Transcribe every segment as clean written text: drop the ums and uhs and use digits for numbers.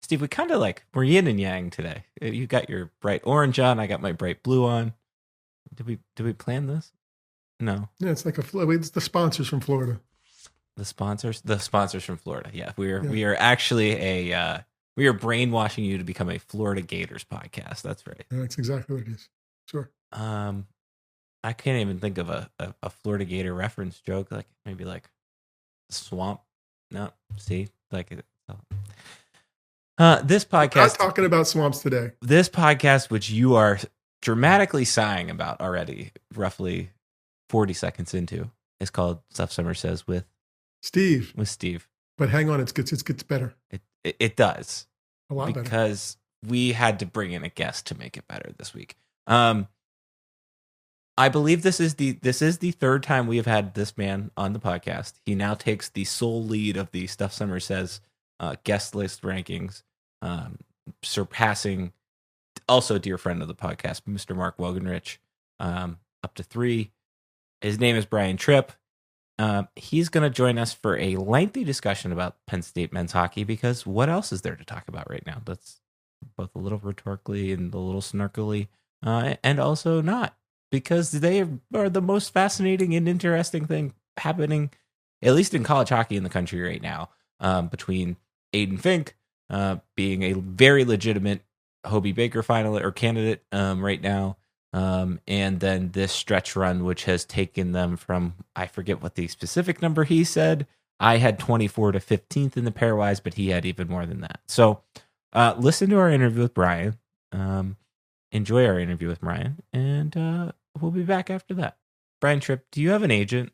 Steve, we kind of we're yin and yang today. You got your bright orange on, I got my bright blue on. Did we plan this? No. Yeah, it's like it's the sponsors from Florida. The sponsors from Florida. Yeah, Yeah. we are actually we are brainwashing you to become a Florida Gators podcast. That's right. Yeah, that's exactly what it is. Sure. I can't even think of a Florida Gator reference joke, like maybe like swamp. No, see, like this podcast. We're not talking about swamps today. This podcast, which you are dramatically sighing about already, roughly 40 seconds into, is called Stuff Summer Says with Steve. But hang on, it gets better. It does. A lot better. Because we had to bring in a guest to make it better this week. I believe this is the third time we have had this man on the podcast. He now takes the sole lead of the Stuff Summer Says guest list rankings, surpassing also a dear friend of the podcast, Mr. Mark Wogenrich, up to 3. His name is Brian Tripp. He's going to join us for a lengthy discussion about Penn State men's hockey, because what else is there to talk about right now? That's both a little rhetorically and a little snarkily, and also not, because they are the most fascinating and interesting thing happening, at least in college hockey in the country right now, between Aiden Fink being a very legitimate Hobie Baker finalist or candidate right now, and then this stretch run, which has taken them from, I forget what the specific number he said. I had 24 to 15th in the pairwise, but he had even more than that. So listen to our interview with Brian. Enjoy our interview with Brian, and we'll be back after that. Brian Tripp, do you have an agent?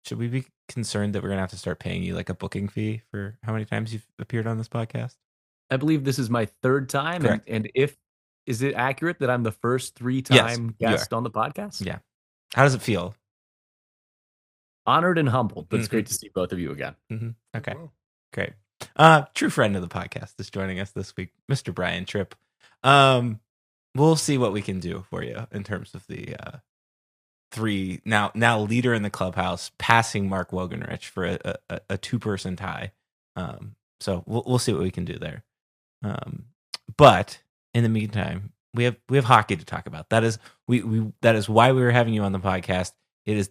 Should we be concerned that we're going to have to start paying you like a booking fee for how many times you've appeared on this podcast? I believe this is my 3rd time. Correct. And is it accurate that I'm the first 3-time guest on the podcast? Yeah. How does it feel? Honored and humbled, but it's great to see both of you again. Mm-hmm. Okay, great. True friend of the podcast is joining us this week, Mr. Brian Tripp. We'll see what we can do for you in terms of the 3 now leader in the clubhouse, passing Mark Wogenrich for a 2-person tie. So we'll see what we can do there. But in the meantime, we have hockey to talk about. That is that is why we were having you on the podcast. It is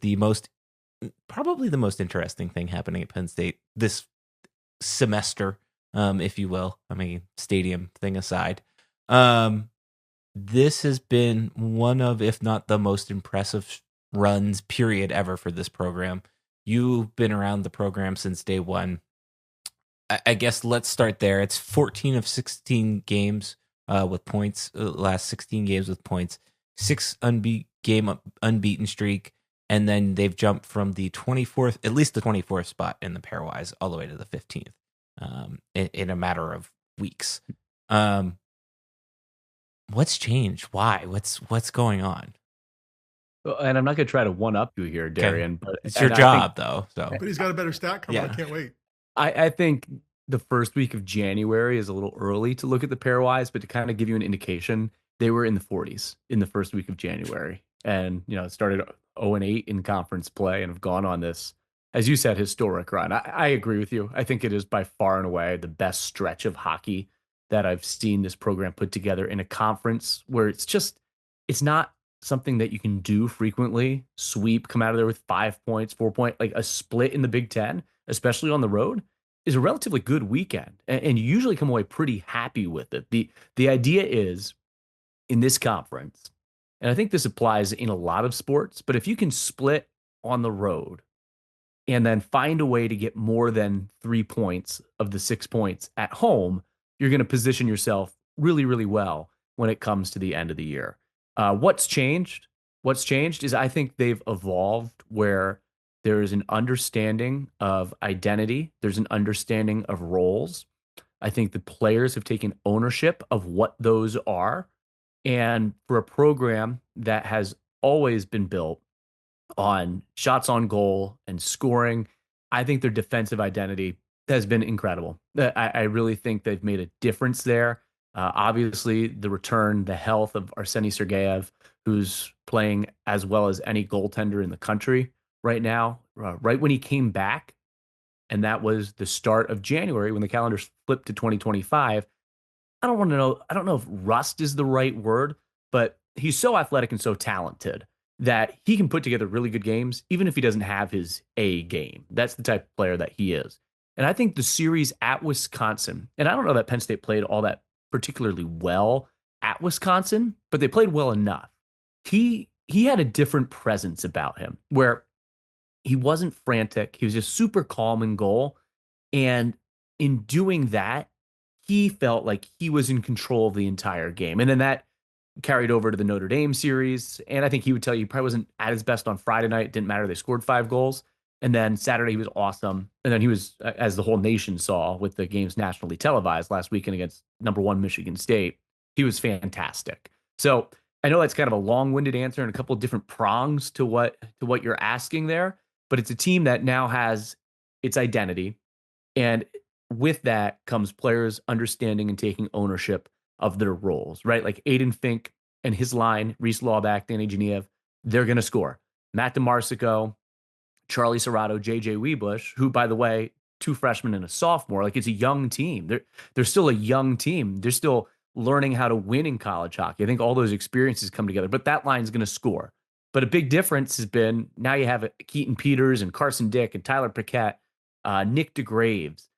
probably the most interesting thing happening at Penn State this semester, if you will. I mean, stadium thing aside. This has been one of, if not the most impressive runs period ever for this program. You've been around the program since day one. I guess let's start there. It's 14 of 16 games with points, last 16 games with points, 6 unbeaten streak, and then they've jumped from the 24th, at least the 24th spot in the pairwise, all the way to the 15th in a matter of weeks. What's changed? Why? What's going on? And I'm not going to try to one-up you here, Darian. But it's your job, though. So, but he's got a better stat coming. I can't wait. I think the first week of January is a little early to look at the pairwise, but to kind of give you an indication, they were in the 40s in the first week of January, and it started 0-8 in conference play, and have gone on this, as you said, historic run. I agree with you. I think it is by far and away the best stretch of hockey that I've seen this program put together in a conference where it's not something that you can do frequently. Sweep, come out of there with 5 points, 4 points, like a split in the Big Ten, especially on the road, is a relatively good weekend. And you usually come away pretty happy with it. The idea is, in this conference, and I think this applies in a lot of sports, but if you can split on the road and then find a way to get more than 3 points of the 6 points at home, you're going to position yourself really, really well when it comes to the end of the year. What's changed? What's changed is I think they've evolved where there is an understanding of identity. There's an understanding of roles. I think the players have taken ownership of what those are. And for a program that has always been built on shots on goal and scoring, I think their defensive identity has been incredible. I really think they've made a difference there. Obviously, the return, the health of Arseny Sergeyev, who's playing as well as any goaltender in the country right now, right when he came back, and that was the start of January when the calendar flipped to 2025, I don't want to know. I don't know if rust is the right word, but he's so athletic and so talented that he can put together really good games, even if he doesn't have his A game. That's the type of player that he is. And I think the series at Wisconsin, and I don't know that Penn State played all that particularly well at Wisconsin, but they played well enough. He had a different presence about him where he wasn't frantic. He was just super calm in goal. And in doing that, he felt like he was in control of the entire game. And then that carried over to the Notre Dame series. And I think he would tell you he probably wasn't at his best on Friday night. It didn't matter. They scored 5 goals. And then Saturday, he was awesome. And then he was, as the whole nation saw with the games nationally televised last weekend against #1 Michigan State, he was fantastic. So I know that's kind of a long-winded answer and a couple of different prongs to what you're asking there, but it's a team that now has its identity. And with that comes players understanding and taking ownership of their roles, right? Like Aiden Fink and his line, Reese Lawback, Danny Genev, they're going to score. Matt DeMarsico, Charlie Serrato, JJ Weebush, who, by the way, 2 freshmen and a sophomore, like it's a young team. They're still a young team. They're still learning how to win in college hockey. I think all those experiences come together, but that line's going to score. But a big difference has been now you have Keaton Peters and Carson Dick and Tyler Paquette, Nick DeGraves.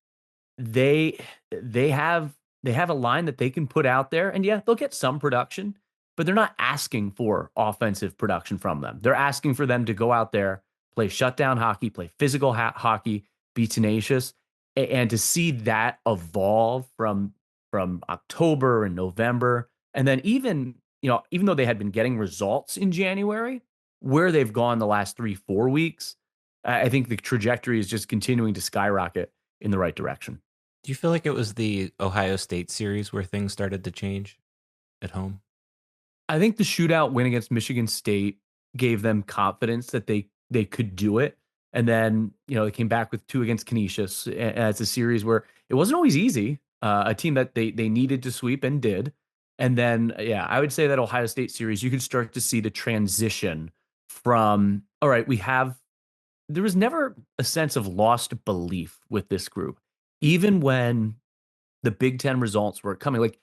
They have a line that they can put out there, and yeah, they'll get some production, but they're not asking for offensive production from them. They're asking for them to go out there, play shutdown hockey, play physical hockey, be tenacious, and to see that evolve from October and November, and then even though they had been getting results in January, where they've gone the last 3-4 weeks, I think the trajectory is just continuing to skyrocket in the right direction. Do you feel like it was the Ohio State series where things started to change at home? I think the shootout win against Michigan State gave them confidence that they could do it. And then, they came back with 2 against Canisius. And it's a series where it wasn't always easy. A team that they needed to sweep and did. And then, I would say that Ohio State series, you could start to see the transition from, all right, there was never a sense of lost belief with this group. Even when the Big Ten results were coming, like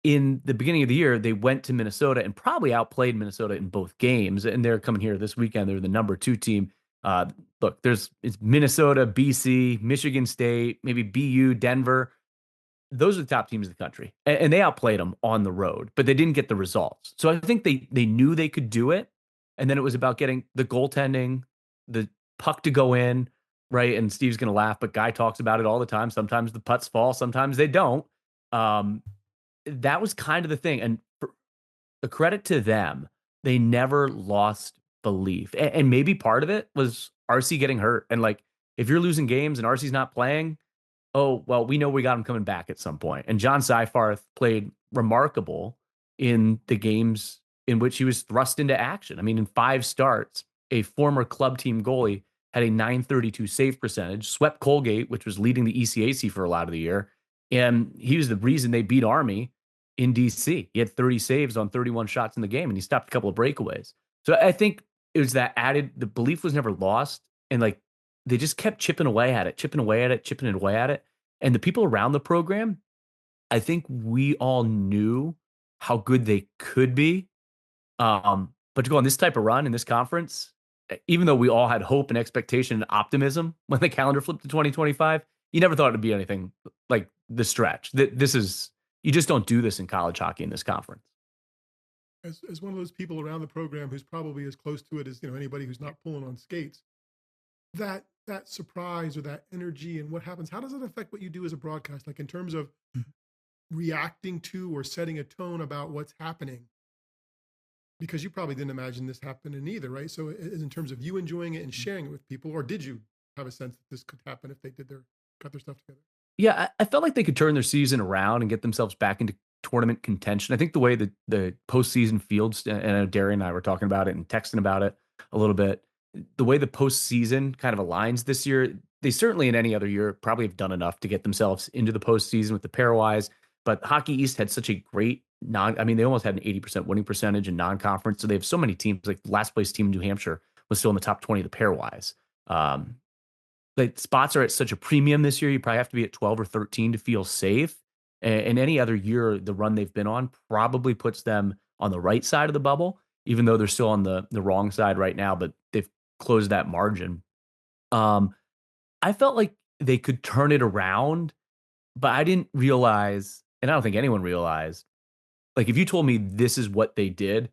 in the beginning of the year, they went to Minnesota and probably outplayed Minnesota in both games. And they're coming here this weekend. They're the #2 team. Look, it's Minnesota, BC, Michigan State, maybe BU, Denver. Those are the top teams in the country. And they outplayed them on the road, but they didn't get the results. So I think they knew they could do it. And then it was about getting the goaltending, the puck to go in, right? And Steve's going to laugh, but Guy talks about it all the time. Sometimes the putts fall, sometimes they don't. That was kind of the thing. And for the credit to them, they never lost belief. And maybe part of it was RC getting hurt. And like, if you're losing games and RC's not playing, oh, well, we know we got him coming back at some point. And John Seifarth played remarkable in the games in which he was thrust into action. I mean, in 5 starts, a former club team goalie had a .932 save percentage, swept Colgate, which was leading the ECAC for a lot of the year. And he was the reason they beat Army in DC. He had 30 saves on 31 shots in the game, and he stopped a couple of breakaways. So I think it was that the belief was never lost. And like, they just kept chipping away at it. And the people around the program, I think we all knew how good they could be. But to go on this type of run in this conference, even though we all had hope and expectation and optimism when the calendar flipped to 2025, you never thought it'd be anything like the stretch. You just don't do this in college hockey in this conference. As one of those people around the program who's probably as close to it as anybody who's not pulling on skates, that surprise or that energy and what happens, how does it affect what you do as a broadcast? Like in terms of reacting to or setting a tone about what's happening? Because you probably didn't imagine this happening either, right? So in terms of you enjoying it and sharing it with people, or did you have a sense that this could happen if they got their stuff together? Yeah, I felt like they could turn their season around and get themselves back into tournament contention. I think the way the postseason fields, and I know Darian and I were talking about it and texting about it a little bit, the way the postseason kind of aligns this year, they certainly in any other year probably have done enough to get themselves into the postseason with the pairwise. But Hockey East had such a great they almost had an 80% winning percentage in non-conference. So they have so many teams, like the last place team in New Hampshire was still in the top 20 of the pairwise. The spots are at such a premium this year. You probably have to be at 12 or 13 to feel safe. And any other year, the run they've been on probably puts them on the right side of the bubble, even though they're still on the wrong side right now, but they've closed that margin. I felt like they could turn it around, but I didn't realize, and I don't think anyone realized, like if you told me this is what they did,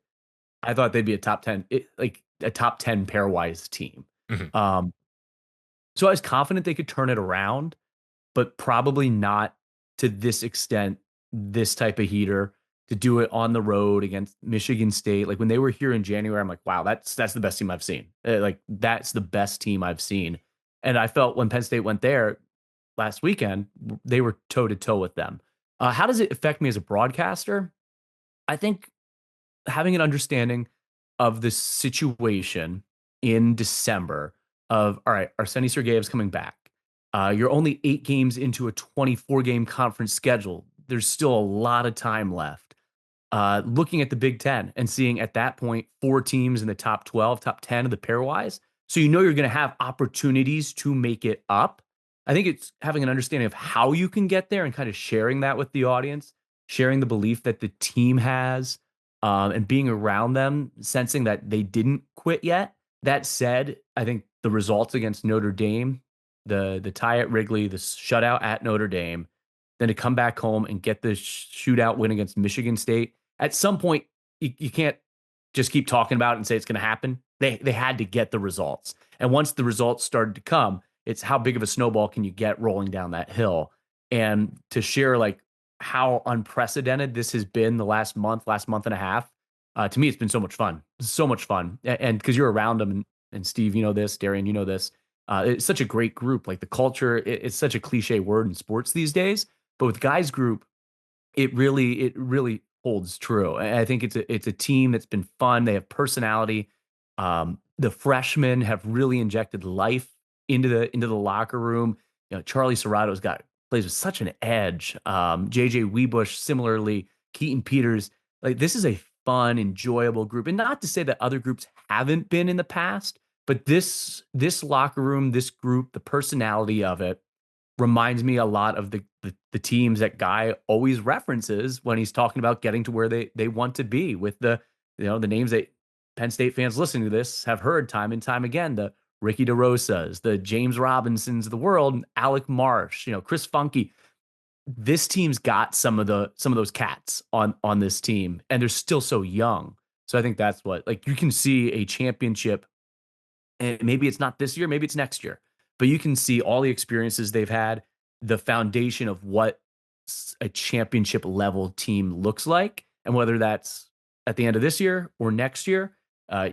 I thought they'd be a top 10, like a top 10 pairwise team. Mhm. So I was confident they could turn it around, but probably not to this extent, this type of heater to do it on the road against Michigan State. Like when they were here in January, I'm like, wow, that's the best team I've seen. Like that's the best team I've seen. And I felt when Penn State went there last weekend, they were toe to toe with them. How does it affect me as a broadcaster? I think having an understanding of the situation in December of, all right, Arseny Sergeyev's coming back. You're only 8 games into a 24-game conference schedule. There's still a lot of time left. Looking at the Big Ten and seeing at that point 4 teams in the top 12, top 10 of the pairwise. So you know you're going to have opportunities to make it up. I think it's having an understanding of how you can get there and kind of sharing that with the audience, sharing the belief that the team has, and being around them, sensing that they didn't quit yet. That said, I think the results against Notre Dame, the tie at Wrigley, the shutout at Notre Dame, then to come back home and get the shootout win against Michigan State. At some point, you can't just keep talking about it and say it's going to happen. They had to get the results. And once the results started to come, it's how big of a snowball can you get rolling down that hill? And to share like how unprecedented this has been the last month and a half, to me, it's been so much fun. So much fun. And because you're around them, and Steve, you know this, Darian, you know this. It's such a great group. Like the culture, it's such a cliche word in sports these days. But with guys group, it really holds true. I think it's a team that's been fun. They have personality. The freshmen have really injected life into the locker room. You know, Charlie Serrato's plays with such an edge. JJ Weebush, similarly, Keaton Peters. Like this is a fun, enjoyable group. And not to say that other groups haven't been in the past, but this locker room, this group, the personality of it reminds me a lot of the teams that Guy always references when he's talking about getting to where they want to be with the names that Penn State fans listening to this have heard time and time again, the Ricky DeRosas, the James Robinsons of the world, Alec Marsh, Chris Funky. This team's got some of those cats on this team, and they're still so young. So I think that's what, like, you can see a championship, and maybe it's not this year, maybe it's next year, but you can see all the experiences they've had, the foundation of what a championship level team looks like, and whether that's at the end of this year or next year,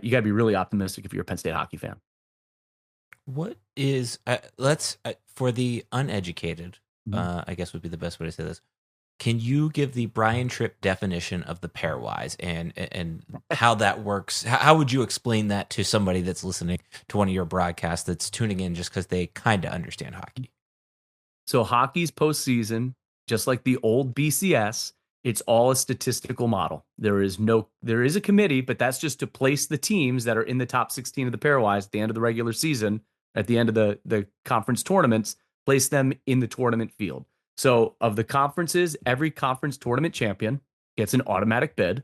you got to be really optimistic if you're a Penn State hockey fan. What is for the uneducated, I guess would be the best way to say this. Can you give the Brian Tripp definition of the pairwise and how that works? How would you explain that to somebody that's listening to one of your broadcasts that's tuning in just because they kind of understand hockey? So hockey's postseason, just like the old BCS, it's all a statistical model. There is a committee, but that's just to place the teams that are in the top 16 of the pairwise at the end of the regular season, at the end of the conference tournaments, place them in the tournament field. So of the conferences, every conference tournament champion gets an automatic bid.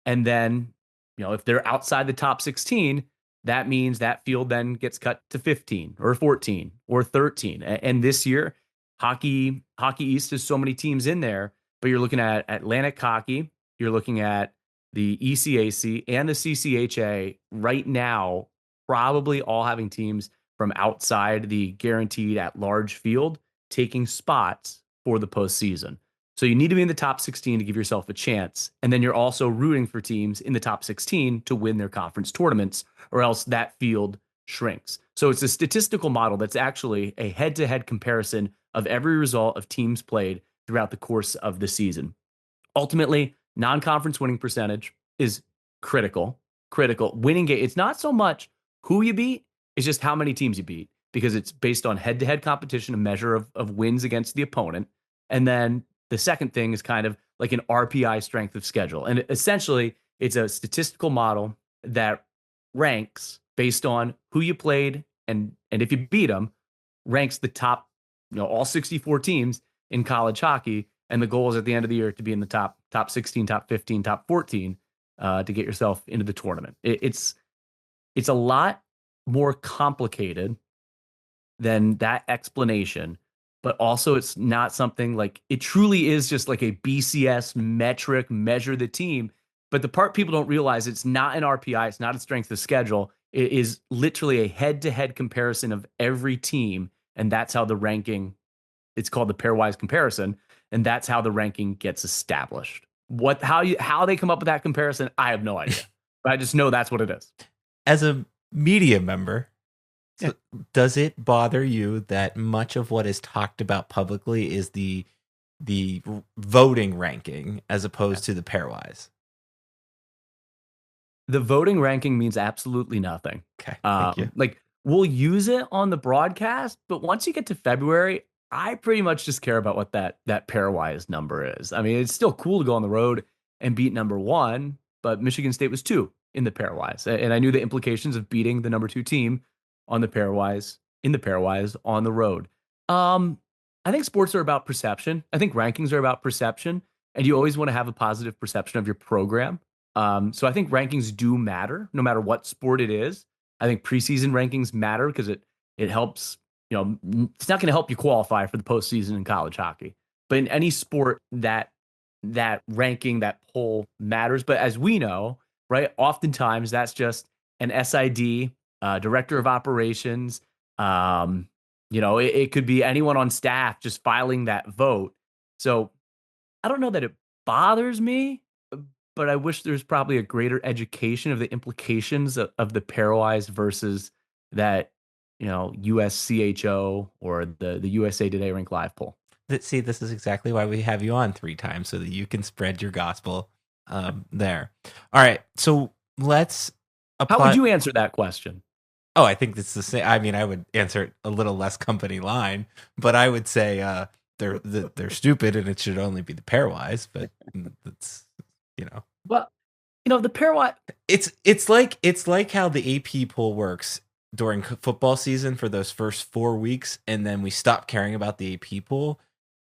And then, if they're outside the top 16, that means that field then gets cut to 15 or 14 or 13. And this year, Hockey East has so many teams in there, but you're looking at Atlantic Hockey, you're looking at the ECAC and the CCHA right now, probably all having teams from outside the guaranteed at-large field taking spots for the postseason. So you need to be in the top 16 to give yourself a chance. And then you're also rooting for teams in the top 16 to win their conference tournaments, or else that field shrinks. So it's a statistical model that's actually a head-to-head comparison of every result of teams played throughout the course of the season. Ultimately, non-conference winning percentage is critical. Winning game, it's not so much who you beat, it's just how many teams you beat, because it's based on head-to-head competition, a measure of wins against the opponent. And then the second thing is kind of like an RPI, strength of schedule. And essentially, it's a statistical model that ranks based on who you played, and if you beat them, ranks the top, all 64 teams in college hockey, And the goal is at the end of the year to be in the top 16, top 15, top 14 to get yourself into the tournament. It's a lot more complicated than that explanation, but also it's not something like it truly is just like a BCS metric, measure the team. But the part people don't realize, it's not an RPI, it's not a strength of schedule. It is literally a head-to-head comparison of every team, and that's how the ranking, it's called the pairwise comparison, and that's how the ranking gets established. How they come up with that comparison, I have no idea. But I just know that's what it is. As a media member, Yeah. does it bother you that much of what is talked about publicly is the voting ranking as opposed to the pairwise? The voting ranking means absolutely nothing. Okay, thank you. Like, we'll use it on the broadcast, but once you get to February, I pretty much just care about what that pairwise number is. I mean, it's still cool to go on the road and beat number 1, but Michigan State was 2 in the pairwise, and I knew the implications of beating the number 2 team on the pairwise, in the pairwise on the road. I think sports are about perception. I think rankings are about perception, and you always want to have a positive perception of your program. So I think rankings do matter no matter what sport it is. I think preseason rankings matter because it helps, it's not going to help you qualify for the postseason in college hockey, but in any sport that ranking, that poll matters. But as we know, right, oftentimes that's just an SID, director of operations. It could be anyone on staff just filing that vote. So I don't know that it bothers me, but I wish there's probably a greater education of the implications of the pairwise versus that, USCHO or the USA Today Rank Live poll. See, this is exactly why we have you on 3 times, so that you can spread your gospel there. All right, so let's apply. How would you answer that question? Oh, I think it's the same. I mean, I would answer it a little less company line, but I would say they're stupid and it should only be the pairwise. But that's Well, the pairwise. It's like how the AP poll works during football season for those first 4 weeks, and then we stop caring about the AP poll.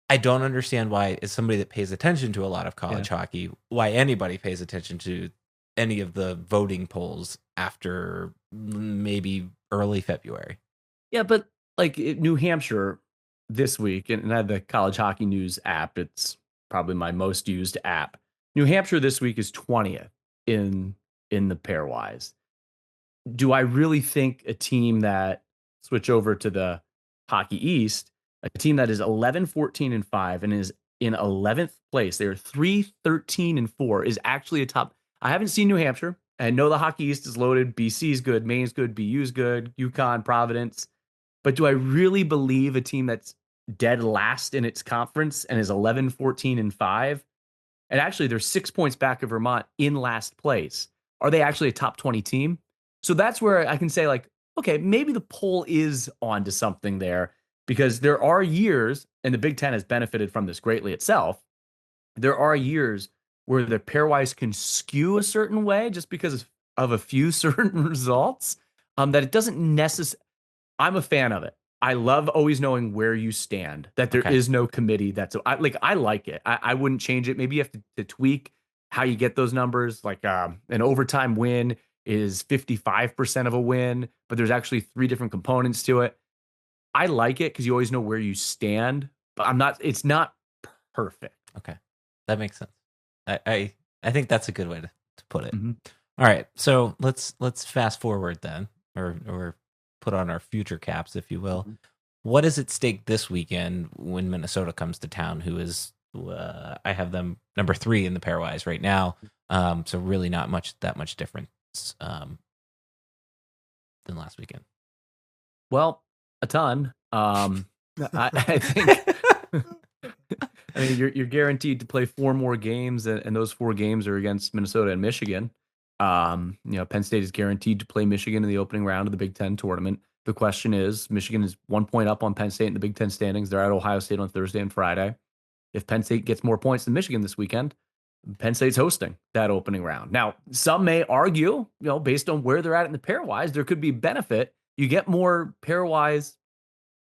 I don't understand why, as somebody that pays attention to a lot of college hockey, why anybody pays attention to any of the voting polls after maybe early February. Yeah, but like New Hampshire this week, and I have the College Hockey News app. It's probably my most used app. New Hampshire this week is 20th in the pairwise. Do I really think a team that switch over to the Hockey East, a team that is 11-14-5 and is in 11th place, they're 3-13-4, is actually a top? I haven't seen New Hampshire. I know the Hockey East is loaded. BC's good, Maine's good, BU's good, UConn, Providence. But do I really believe a team that's dead last in its conference and is 11-14-5? And actually, they're 6 points back of Vermont in last place. Are they actually a top 20 team? So that's where I can say, like, okay, maybe the poll is onto something there, because there are years, and the Big Ten has benefited from this greatly itself. There are years where the pairwise can skew a certain way just because of a few certain results, that it doesn't necessarily. I'm a fan of it. I love always knowing where you stand, that there is no committee. I like it. I wouldn't change it. Maybe you have to tweak how you get those numbers. Like an overtime win is 55% of a win, but there's actually 3 different components to it. I like it because you always know where you stand, but it's not perfect. Okay. That makes sense. I think that's a good way to put it. Mm-hmm. All right. So let's fast forward then, or put on our future caps, if you will. Mm-hmm. What is at stake this weekend when Minnesota comes to town, who is, I have them number 3 in the pairwise right now. So really not that much difference than last weekend. Well, a ton. I think I mean, you're guaranteed to play 4 more games, and those 4 games are against Minnesota and Michigan. Penn State is guaranteed to play Michigan in the opening round of the Big Ten tournament. The question is, Michigan is 1 point up on Penn State in the Big Ten standings. They're at Ohio State on Thursday and Friday. If Penn State gets more points than Michigan this weekend, Penn State's hosting that opening round. Now, some may argue, based on where they're at in the pairwise, there could be benefit. You get more pairwise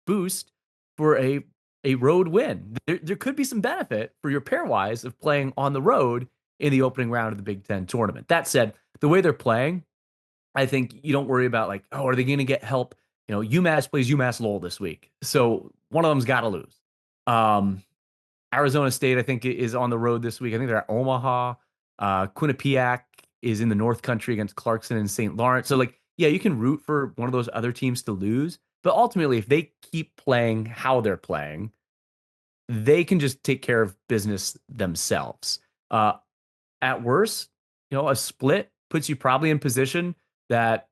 boost for a a road win. There could be some benefit for your pairwise of playing on the road in the opening round of the Big Ten tournament. That said, the way they're playing, I think you don't worry about like, oh, are they going to get help? UMass plays UMass Lowell this week, so one of them's got to lose. Arizona State, I think, is on the road this week. I think they're at Omaha. Quinnipiac is in the North Country against Clarkson and St. Lawrence. So, like, yeah, you can root for one of those other teams to lose, but ultimately, if they keep playing how they're playing, they can just take care of business themselves. At worst, a split puts you probably in position that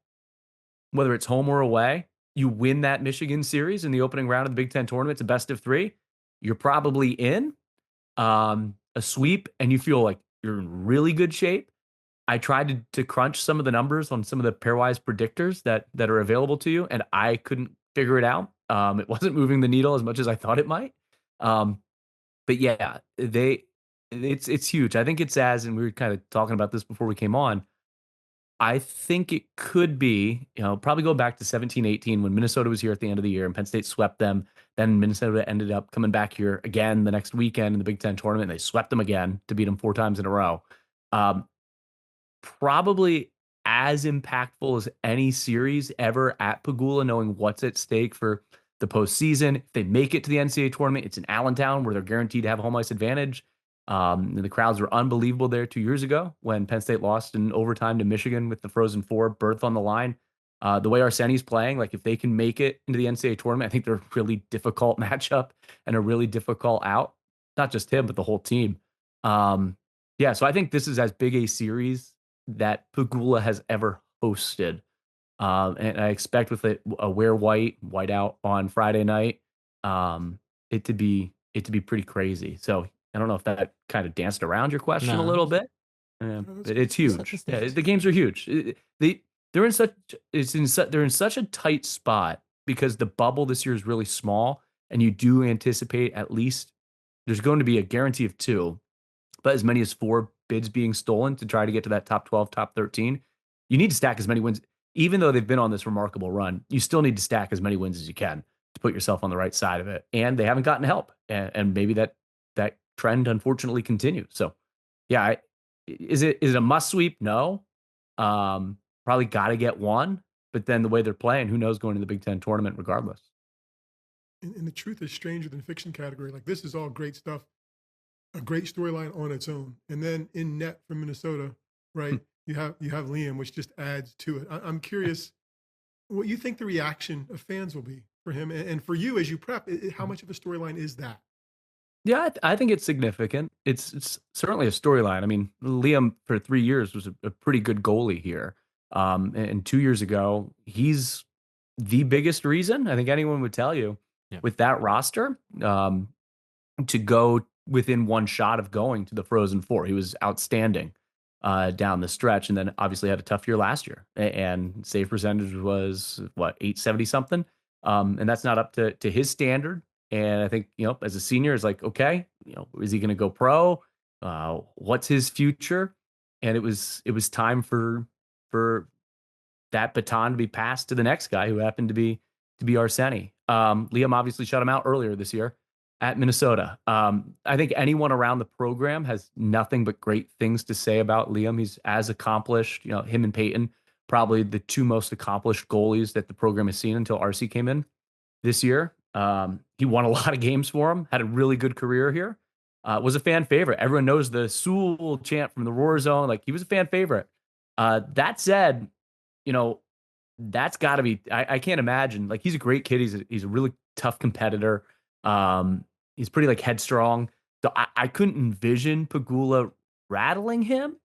whether it's home or away, you win that Michigan series in the opening round of the Big Ten tournament. It's a best of 3. You're probably in a sweep, and you feel like you're in really good shape. I tried to crunch some of the numbers on some of the pairwise predictors that are available to you, and I couldn't figure it out. It wasn't moving the needle as much as I thought it might. But yeah, it's huge. I think it's and we were kind of talking about this before we came on. I think it could be, probably go back to 17-18 when Minnesota was here at the end of the year and Penn State swept them. Then Minnesota ended up coming back here again the next weekend in the Big Ten tournament. And they swept them again to beat them 4 times in a row. Probably as impactful as any series ever at Pagula, knowing what's at stake for the postseason. If they make it to the NCAA tournament, it's in Allentown where they're guaranteed to have home ice advantage. And the crowds were unbelievable there 2 years ago when Penn State lost in overtime to Michigan with the Frozen Four berth on the line. The way Arseni's playing, like if they can make it into the NCAA tournament, I think they're a really difficult matchup and a really difficult out. Not just him, but the whole team. Yeah, so I think this is as big a series that Pagula has ever hosted. And I expect with a wear white out on Friday night, it to be pretty crazy. So I don't know if that kind of danced around your question a little bit. But it's huge. Yeah, the games are huge. They're in such a tight spot because the bubble this year is really small, and you do anticipate at least there's going to be a guarantee of 2, but as many as 4 bids being stolen to try to get to that top 12, top 13. You need to stack as many wins. Even though they've been on this remarkable run, you still need to stack as many wins as you can to put yourself on the right side of it. And they haven't gotten help. And maybe that trend unfortunately continues. So yeah, is it a must sweep? No. Probably got to get one, but then the way they're playing, who knows going to the Big Ten tournament regardless. And the truth is stranger than fiction category. Like this is all great stuff, a great storyline on its own. And then in net from Minnesota, right? You have Liam, which just adds to it. I'm curious what you think the reaction of fans will be for him and for you as you prep. How much of a storyline is that? Yeah, I think it's significant. It's certainly a storyline. I mean, Liam for 3 years was a pretty good goalie here. And 2 years ago, he's the biggest reason, I think anyone would tell you, with that roster, to go within one shot of going to the Frozen Four. He was outstanding down the stretch, and then obviously had a tough year last year. And save percentage was, what, 870 something? And that's not up to his standard. And I think, as a senior, it's like, okay, is he going to go pro? What's his future? And it was time for that baton to be passed to the next guy, who happened to be Arseni. Liam obviously shut him out earlier this year at Minnesota. I think anyone around the program has nothing but great things to say about Liam. He's as accomplished, him and Peyton, probably the 2 most accomplished goalies that the program has seen until RC came in this year. He won a lot of games for him, had a really good career here, was a fan favorite. Everyone knows the Sewell chant from the Roar Zone. Like, he was a fan favorite. That said, that's got to be, I can't imagine. Like, he's a great kid. He's a really tough competitor. He's pretty like headstrong. So I couldn't envision Pagula rattling him.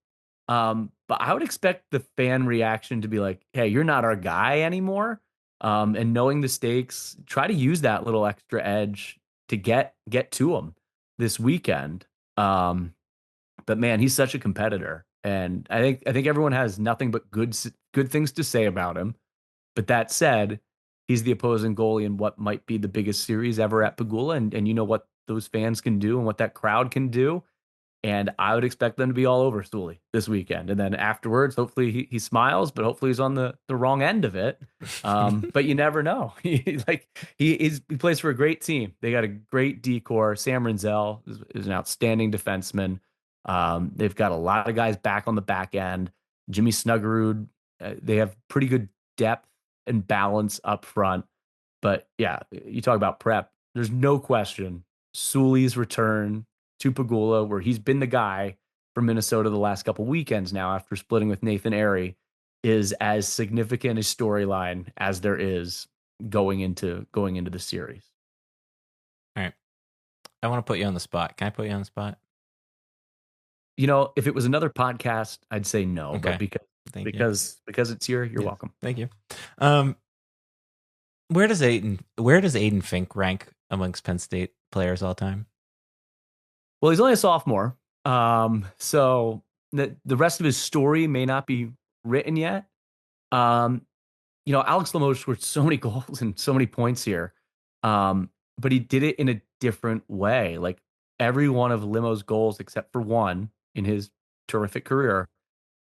But I would expect the fan reaction to be like, hey, you're not our guy anymore. And knowing the stakes, try to use that little extra edge to get to him this weekend. But man, he's such a competitor, and I think everyone has nothing but good things to say about him. But that said, he's the opposing goalie in what might be the biggest series ever at Pagula, and you know what those fans can do and what that crowd can do. And I would expect them to be all over Stooley this weekend. And then afterwards, hopefully he smiles, but hopefully he's on the wrong end of it. But you never know. He plays for a great team. They got a great decor. Sam Renzel is an outstanding defenseman. They've got a lot of guys back on the back end. Jimmy Snuggerud, they have pretty good depth and balance up front. But yeah, you talk about prep. There's no question Sully's return to Pagula, where he's been the guy for Minnesota the last couple weekends now after splitting with Nathan Airy, is as significant a storyline as there is going into the series. All right. I want to put you on the spot. Can I put you on the spot? If it was another podcast, I'd say no. Okay. But because it's here, you're welcome. Thank you. Where does Aiden Fink rank amongst Penn State players all time? Well, he's only a sophomore. So the rest of his story may not be written yet. Alex Limoges scored so many goals and so many points here. But he did it in a different way. Like every one of Limo's goals, except for one in his terrific career,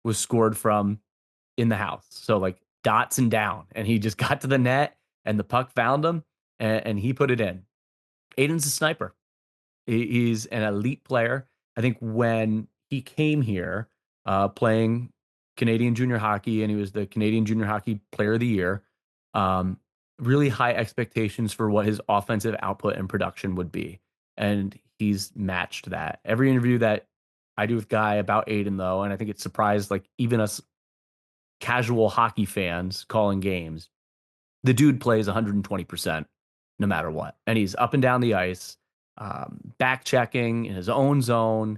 was scored from in the house. So like dots and down. And he just got to the net and the puck found him and he put it in. Aiden's a sniper. He's an elite player. I think when he came here playing Canadian junior hockey, and he was the Canadian Junior Hockey Player of the Year, really high expectations for what his offensive output and production would be. And he's matched that. Every interview that I do with Guy about Aiden, though, and I think it surprised like even us casual hockey fans calling games, the dude plays 120% no matter what. And he's up and down the ice. Back checking in his own zone.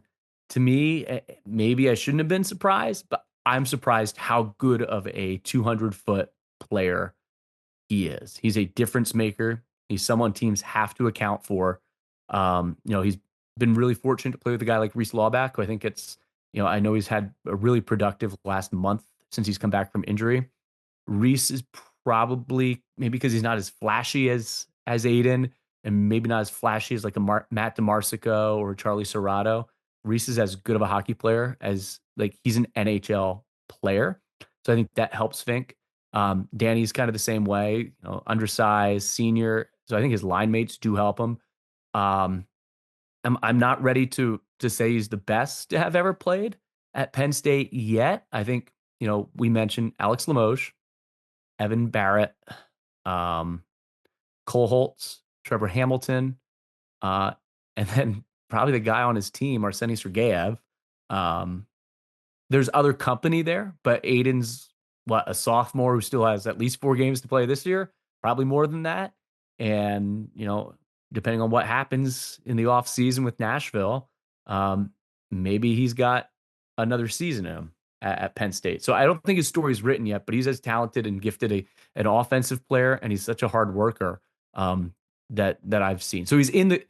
To me, maybe I shouldn't have been surprised, but I'm surprised how good of a 200-foot player he is. He's a difference maker. He's someone teams have to account for. He's been really fortunate to play with a guy like Reese Lawback, who I think I know he's had a really productive last month since he's come back from injury. Reese is probably, maybe because he's not as flashy as Aiden, and maybe not as flashy as like a Matt DeMarsico or Charlie Serrato. Reese is as good of a hockey player as like he's an NHL player. So I think that helps Fink. Danny's kind of the same way, undersized, senior. So I think his line mates do help him. I'm not ready to say he's the best to have ever played at Penn State yet. I think, we mentioned Alex Limoges, Evan Barrett, Cole Holtz, Trevor Hamilton, and then probably the guy on his team, Arseny Sergeyev. There's other company there, but Aiden's a sophomore who still has at least 4 games to play this year, probably more than that. And, depending on what happens in the off season with Nashville, maybe he's got another season in him at Penn State. So I don't think his story is written yet, but he's as talented and gifted an offensive player, and he's such a hard worker. That I've seen. So he's in the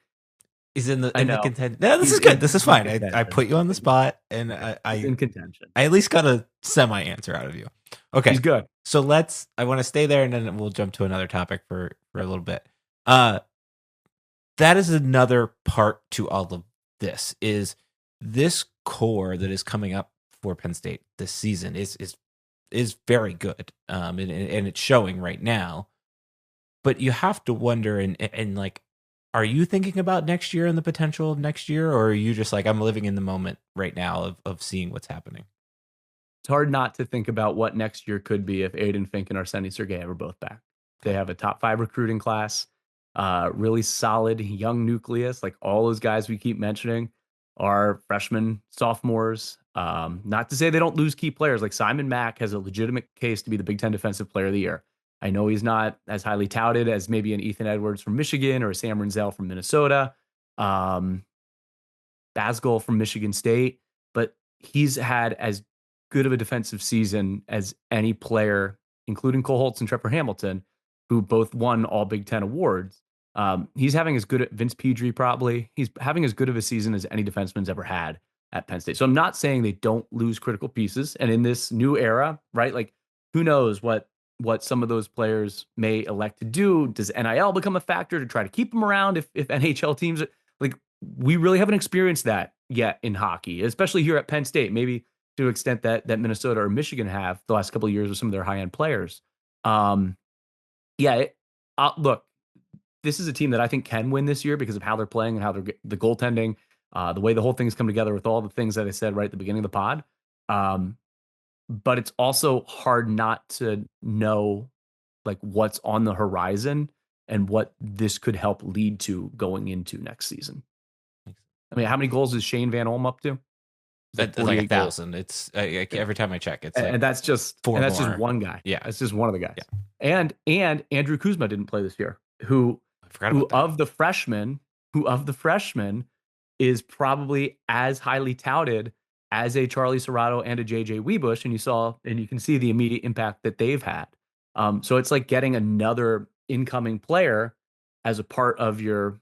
contention. No, this is good. This is fine. I put you on the spot, and he's in contention. I at least got a semi answer out of you. Okay, he's good. So I want to stay there, and then we'll jump to another topic for a little bit. That is another part to all of this. Is this core that is coming up for Penn State this season is very good, and it's showing right now. But you have to wonder, and like, are you thinking about next year and the potential of next year, or are you just like, I'm living in the moment right now of seeing what's happening? It's hard not to think about what next year could be if Aiden Fink and Arseny Sergeyev are both back. They have a top 5 recruiting class, really solid young nucleus. Like all those guys we keep mentioning are freshmen, sophomores. Not to say they don't lose key players. Like Simon Mack has a legitimate case to be the Big Ten Defensive Player of the Year. I know he's not as highly touted as maybe an Ethan Edwards from Michigan or a Sam Renzel from Minnesota, Basgol from Michigan State, but he's had as good of a defensive season as any player, including Cole Holtz and Trevor Hamilton, who both won all Big Ten awards. He's having as good at Vince Pedri, probably. He's having as good of a season as any defenseman's ever had at Penn State. So I'm not saying they don't lose critical pieces. And in this new era, right, like who knows what some of those players may elect to do. Does NIL become a factor to try to keep them around if NHL teams, like we really haven't experienced that yet in hockey, especially here at Penn State, maybe to an extent that Minnesota or Michigan have the last couple of years with some of their high-end players. Um, yeah, look, this is a team that I think can win this year because of how they're playing and how they're the goaltending, the way the whole thing's come together with all the things that I said right at the beginning of the pod. But it's also hard not to know like what's on the horizon and what this could help lead to going into next season. I mean, how many goals is Shane Van Olm up to? Like 1,000. It's every time I check, it's like, and that's just just one guy. Yeah, that's just one of the guys. Yeah. And Andrew Kuzma didn't play this year. Who of the freshmen is probably as highly touted as a Charlie Serrato and a JJ Webush, and you can see the immediate impact that they've had. So it's like getting another incoming player as a part of your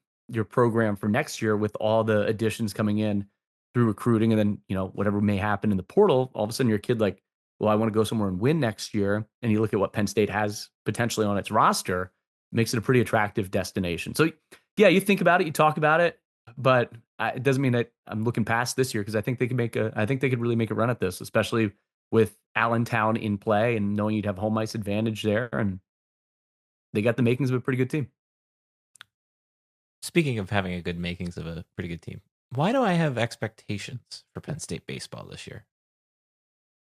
program for next year with all the additions coming in through recruiting, and then, you know, whatever may happen in the portal, all of a sudden your kid like, well, I want to go somewhere and win next year. And you look at what Penn State has potentially on its roster, makes it a pretty attractive destination. So yeah, you think about it, you talk about it, but it doesn't mean that I'm looking past this year, because I think they could really make a run at this, especially with Allentown in play and knowing you'd have home ice advantage there. And they got the makings of a pretty good team. Speaking of having a good makings of a pretty good team, why do I have expectations for Penn State baseball this year?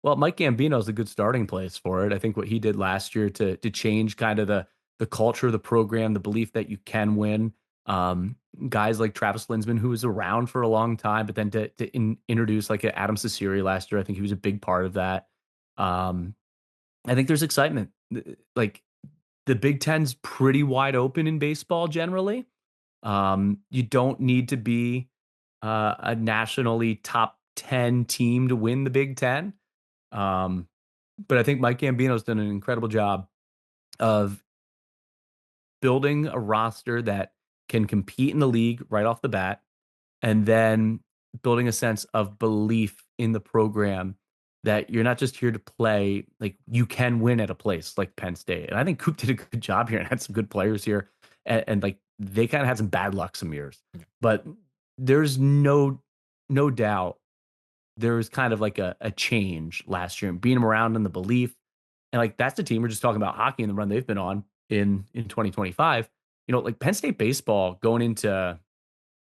Well, Mike Gambino is a good starting place for it. I think what he did last year to change kind of the culture of the program, the belief that you can win. Guys like Travis Linsman, who was around for a long time, but then to introduce like Adam Cecere last year, I think he was a big part of that. I think there's excitement. Like the Big Ten's pretty wide open in baseball generally. You don't need to be a nationally top 10 team to win the Big Ten. But I think Mike Gambino's done an incredible job of building a roster that can compete in the league right off the bat, and then building a sense of belief in the program that you're not just here to play, like you can win at a place like Penn State. And I think Coop did a good job here and had some good players here. And like they kind of had some bad luck some years, but there's no doubt there was kind of like a change last year and being around in the belief. And like, that's the team we're just talking about hockey and the run they've been on in 2025. You know, like Penn State baseball going into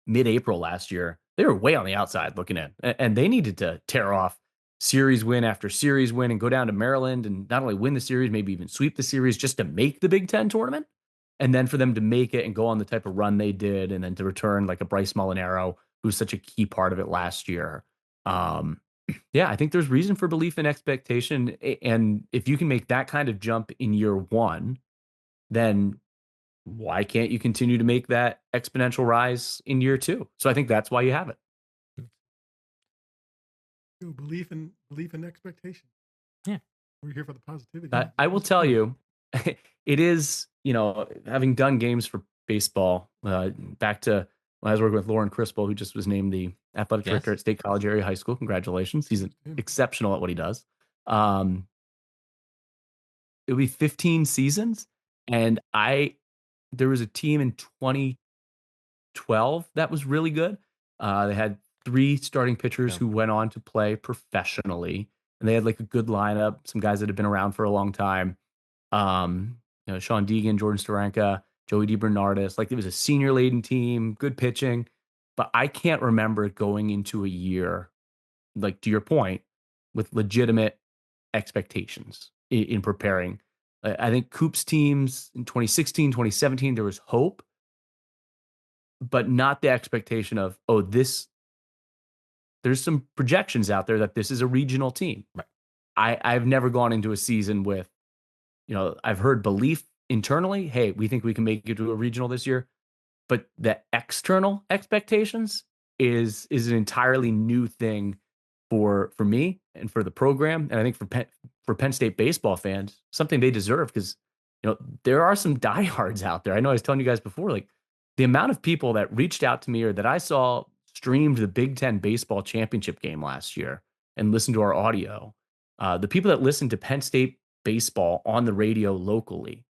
mid-April last year, they were way on the outside looking in, and they needed to tear off series win after series win and go down to Maryland and not only win the series, maybe even sweep the series just to make the Big Ten tournament. And then for them to make it and go on the type of run they did, and then to return like a Bryce Molinaro, who's such a key part of it last year. Yeah, I think there's reason for belief and expectation. And if you can make that kind of jump in year one, then why can't you continue to make that exponential rise in year two? So I think that's why you have it. Belief and expectation. Yeah. We're here for the positivity. I will tell you, it is, you know, having done games for baseball, back to when I was working with Lauren Crispel, who just was named the athletic director at State College Area High School. Congratulations. He's exceptional at what he does. It'll be 15 seasons. And there was a team in 2012 that was really good. They had 3 starting pitchers who went on to play professionally, and they had like a good lineup, some guys that have been around for a long time. You know, Sean Deegan, Jordan Steranka, Joey DiBernardis. Like, it was a senior laden team, good pitching, but I can't remember it going into a year, like to your point, with legitimate expectations in preparing. I think Coop's teams in 2016, 2017, there was hope, but not the expectation of, there's some projections out there that this is a regional team. Right. I've never gone into a season with, you know, I've heard belief internally, hey, we think we can make it to a regional this year, but the external expectations is an entirely new thing for me and for the program, and I think for Penn State baseball fans, something they deserve, because, you know, there are some diehards out there. I know I was telling you guys before, like the amount of people that reached out to me or that I saw streamed the Big Ten baseball championship game last year and listened to our audio. The people that listened to Penn State baseball on the radio locally,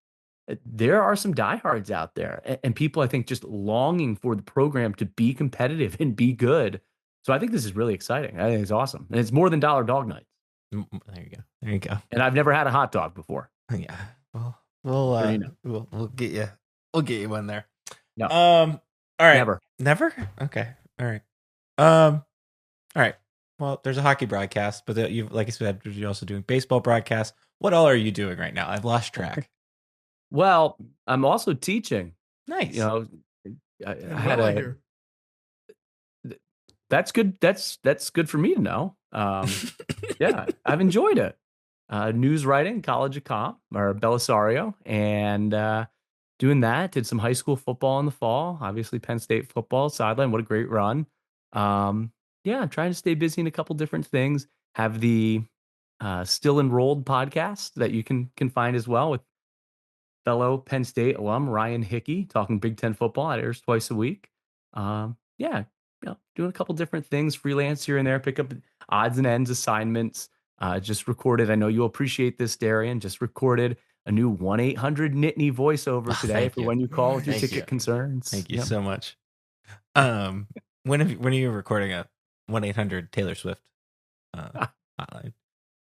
there are some diehards out there, and people I think just longing for the program to be competitive and be good, So I think this is really exciting. I think it's awesome. And it's more than Dollar Dog Nights. There you go. There you go. And I've never had a hot dog before. Yeah. Well, we'll get you. We'll get you one there. No. All right. Never. Okay. All right. All right. Well, there's a hockey broadcast, but you, like I said, you're also doing baseball broadcasts. What all are you doing right now? I've lost track. Well, I'm also teaching. Nice. You know, I had hear. That's good. That's good for me to know. Yeah, I've enjoyed it. News writing, College of Comp or Belisario, and doing that. Did some high school football in the fall. Obviously, Penn State football sideline. What a great run. Yeah, I'm trying to stay busy in a couple different things. Have the Still Enrolled podcast that you can find as well with fellow Penn State alum Ryan Hickey talking Big Ten football. It airs twice a week. Yeah, doing a couple different things, freelance here and there, pick up odds and ends assignments. Just recorded. I know you'll appreciate this, Darian. Just recorded a new 1-800-NITNY voiceover today for when you call with your ticket concerns. Thank you so much. When are you recording a 1-800 Taylor Swift hotline?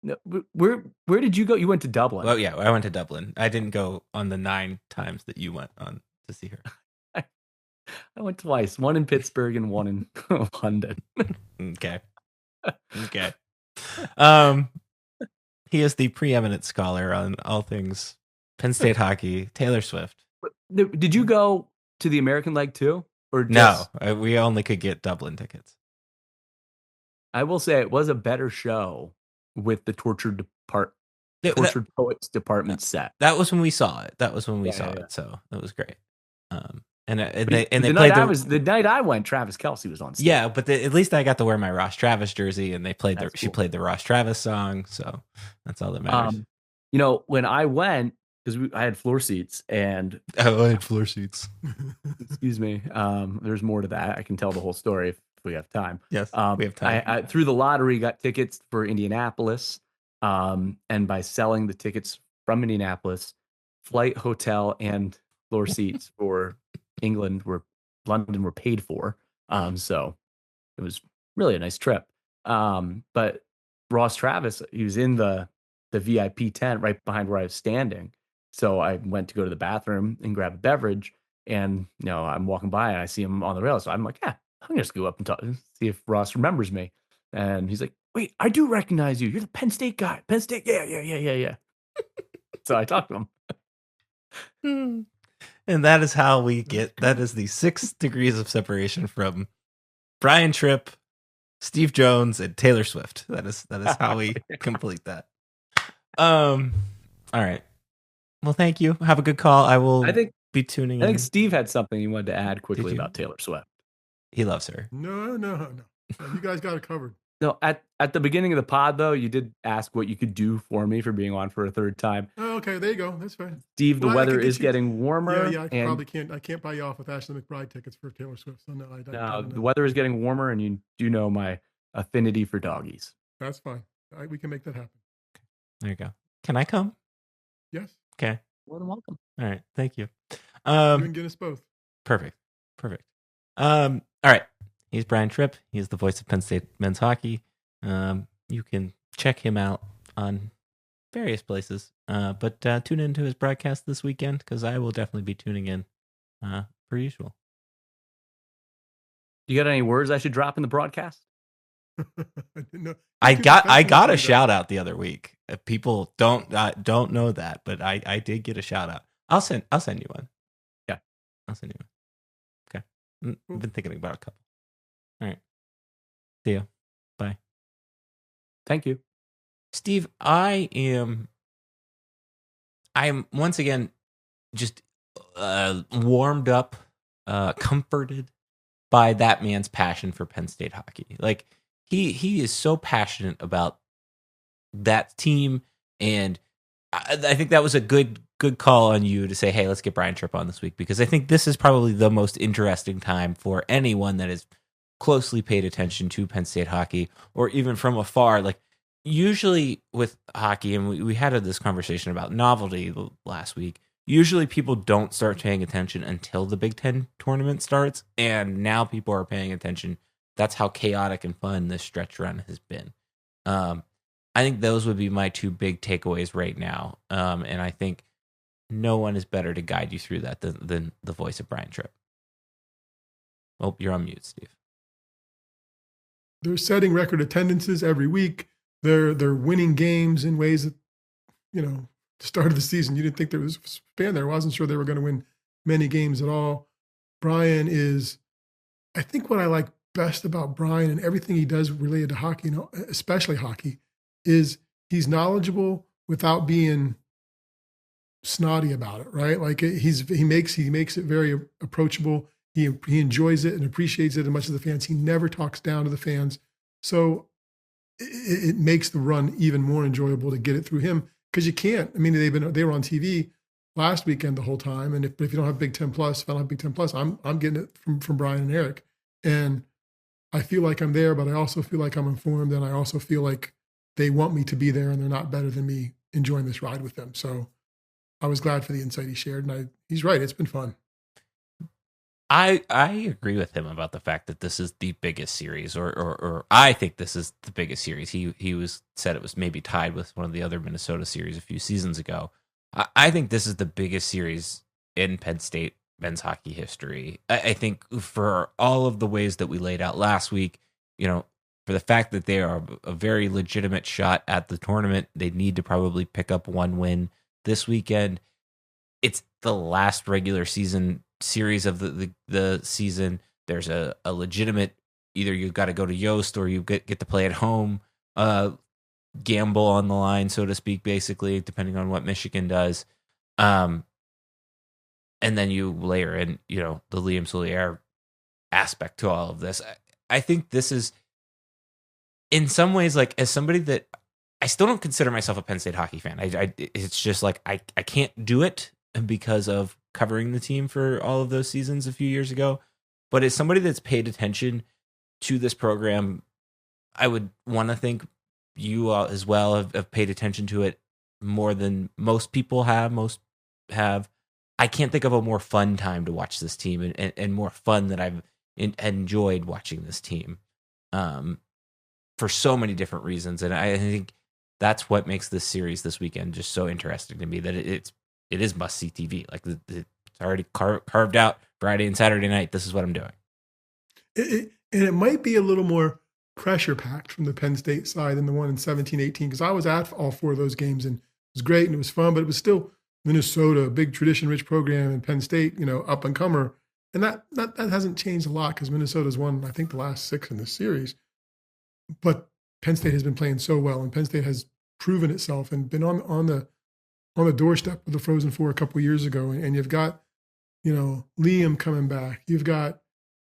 No, where did you go? You went to Dublin. Oh yeah, I went to Dublin. I didn't go on the 9 times that you went on to see her. I went twice, one in Pittsburgh and one in London. Okay. He is the preeminent scholar on all things Penn State hockey. Taylor Swift. Did you go to the American leg too, or just... No? We only could get Dublin tickets. I will say it was a better show with the Tortured Poets Department set. That was when we saw it. So that was great. The night I went, Travis Kelce was on stage. Yeah, but at least I got to wear my Ross Travis jersey, and she played the Ross Travis song, so that's all that matters. When I went, because I had floor seats, and I had floor seats. Excuse me. There's more to that. I can tell the whole story if we have time. Yes, we have time. I through the lottery got tickets for Indianapolis, and by selling the tickets from Indianapolis, flight, hotel, and floor seats for London were paid for. So it was really a nice trip. But Ross Travis, he was in the VIP tent right behind where I was standing. So I went to go to the bathroom and grab a beverage, and I'm walking by and I see him on the rail. So I'm like, yeah, I'm gonna just go up and talk, see if Ross remembers me. And he's like, wait, I do recognize you. You're the Penn State guy. Penn State, yeah. So I talked to him. And that is how that is the 6 degrees of separation from Brian Tripp, Steve Jones, and Taylor Swift. That is how we complete that. All right. Well, thank you. Have a good call. I will be tuning in. I think Steve had something he wanted to add quickly about Taylor Swift. He loves her. No. You guys got it covered. No, at the beginning of the pod, though, you did ask what you could do for me for being on for a third time. Oh, okay, there you go. That's fine. Steve, the weather is getting warmer. Yeah, I probably can't. I can't buy you off with Ashley McBride tickets for Taylor Swift. So no, the weather is getting warmer, and you do know my affinity for doggies. That's fine. We can make that happen. There you go. Can I come? Yes. Okay. More than welcome. All right. Thank you. You can get us both. Perfect. All right. He's Brian Tripp. He's the voice of Penn State men's hockey. You can check him out on various places, but tune into his broadcast this weekend because I will definitely be tuning in per usual. You got any words I should drop in the broadcast? I got a shout out the other week. People don't know that, but I did get a shout out. I'll send you one. Yeah, I'll send you one. Okay, I've been thinking about a couple. All right, see you. Bye. Thank you, Steve. I am once again just warmed up, comforted by that man's passion for Penn State hockey. Like he is so passionate about that team, and I think that was a good call on you to say, hey, let's get Brian Tripp on this week, because I think this is probably the most interesting time for anyone that is closely paid attention to Penn State hockey, or even from afar. Like usually with hockey, and we had this conversation about novelty last week, usually people don't start paying attention until the Big Ten tournament starts, and now people are paying attention that's how chaotic and fun this stretch run has been. I think those would be my two big takeaways right now. And I think no one is better to guide you through that than the voice of Brian Tripp. Oh, you're on mute, Steve. They're setting record attendances every week. They're winning games in ways that, the start of the season, you didn't think there was a span there. I wasn't sure they were going to win many games at all. Brian is, I think what I like best about Brian and everything he does related to hockey, especially hockey, is he's knowledgeable without being snotty about it, right? Like he makes it very approachable. He enjoys it and appreciates it as much as the fans. He never talks down to the fans. So it makes the run even more enjoyable to get it through him, because you can't. I mean, they were on TV last weekend the whole time, and if you don't have Big Ten Plus, if I don't have Big Ten Plus, I'm getting it from Brian and Eric, and I feel like I'm there, but I also feel like I'm informed, and I also feel like they want me to be there, and they're not better than me enjoying this ride with them. So I was glad for the insight he shared, and he's right. It's been fun. I agree with him about the fact that this is the biggest series, or I think this is the biggest series. He said it was maybe tied with one of the other Minnesota series a few seasons ago. I think this is the biggest series in Penn State men's hockey history. I think for all of the ways that we laid out last week, for the fact that they are a very legitimate shot at the tournament, they need to probably pick up one win this weekend. It's the last regular season series of the season. There's a legitimate, either you've got to go to Yost or you get to play at home, gamble on the line, so to speak, basically, depending on what Michigan does. And then you layer in, the Liam Souliere aspect to all of this. I think this is, in some ways, like, as somebody that I still don't consider myself a Penn State hockey fan. It's just like I can't do it because of covering the team for all of those seasons a few years ago. But as somebody that's paid attention to this program, I would want to think you as well have paid attention to it more than most people have. Most have. I can't think of a more fun time to watch this team and more fun that I've enjoyed watching this team for so many different reasons. And I think that's what makes this series this weekend just so interesting to me, that it is must-see TV. Like, it's already carved out Friday and Saturday night. This is what I'm doing. And it might be a little more pressure-packed from the Penn State side than the one in 17-18, because I was at all four of those games, and it was great and it was fun, but it was still Minnesota, a big tradition-rich program, and Penn State, up-and-comer. And that hasn't changed a lot, because Minnesota's won, I think, the last 6 in this series. But Penn State has been playing so well, and Penn State has proven itself and been on the doorstep of the Frozen Four a couple of years ago. And you've got, Liam coming back. You've got,